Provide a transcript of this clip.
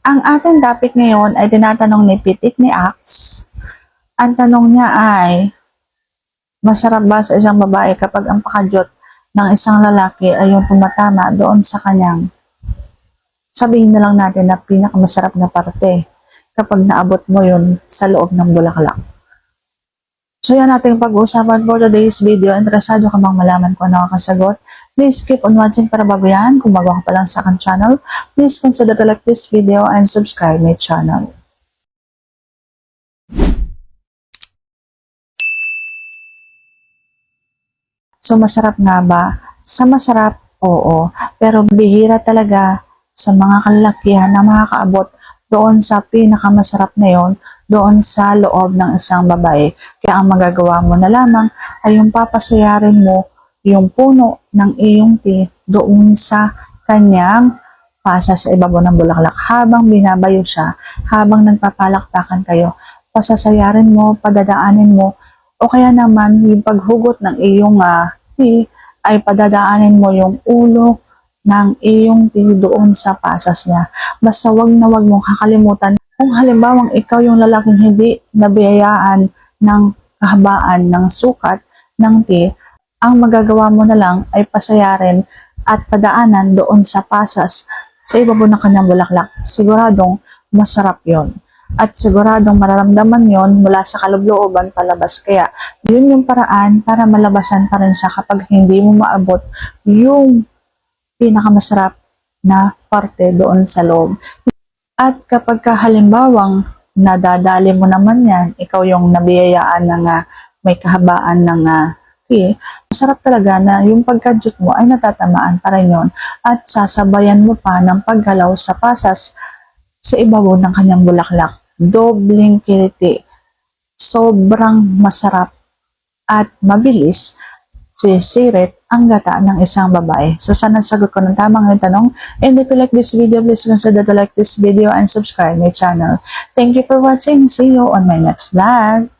Ang ating topic ngayon ay tinatanong ni Pitik ni Ax. Ang tanong niya ay, masarap ba sa isang babae kapag ang pakadyot ng isang lalaki ay yung pumatama doon sa kanyang, sabihin na lang natin na pinakamasarap na parte kapag naabot mo yun sa loob ng bulaklak. So yan nating pag-uusapan for today's video. Interesado ka bang malaman kung ano ang kasagot? Please keep on watching para babayan. Kung bago ka pa lang sa aking channel, please consider to like this video and subscribe my channel. So masarap nga ba? Sa masarap, oo. Pero bihira talaga sa mga kalalakihan na makakaabot doon sa pinakamasarap na yon, doon sa loob ng isang babae. Kaya ang magagawa mo na lamang ay yung papasayarin mo yung puno ng iyong tea doon sa kanyang pasa sa ibabaw ng bulaklak habang binabayo siya, habang nagpapalakpakan kayo. Pasasayarin mo, padadaanin mo, o kaya naman yung paghugot ng iyong tea ay padadaanin mo yung ulo ng iyong tea doon sa pasas niya. Basta wag na wag mong kakalimutan. Kung halimbawang ikaw yung lalaking hindi nabiyayaan ng kahabaan ng sukat ng tea, ang magagawa mo na lang ay pasayarin at padaanan doon sa pasas sa ibabaw ng kanyang bulaklak. Siguradong masarap yon. At siguradong mararamdaman yon mula sa kalooban palabas. Kaya yun yung paraan para malabasan pa rin siya kapag hindi mo maabot yung pinakamasarap na parte doon sa loob. At kapag halimbawang nadadali mo naman yan, ikaw yung nabiyayaan ng may kahabaan ng tea, masarap talaga na yung pagkadyot mo ay natatamaan pa rin yun at sasabayan mo pa ng paggalaw sa pasas sa ibabaw ng kanyang bulaklak. Dobling kiliti. Sobrang masarap at mabilis sisirit ang gata ng isang babae. So sana sagot ko ng tamang yung tanong. And if you like this video, please consider to like this video and subscribe my channel. Thank you for watching. See you on my next vlog.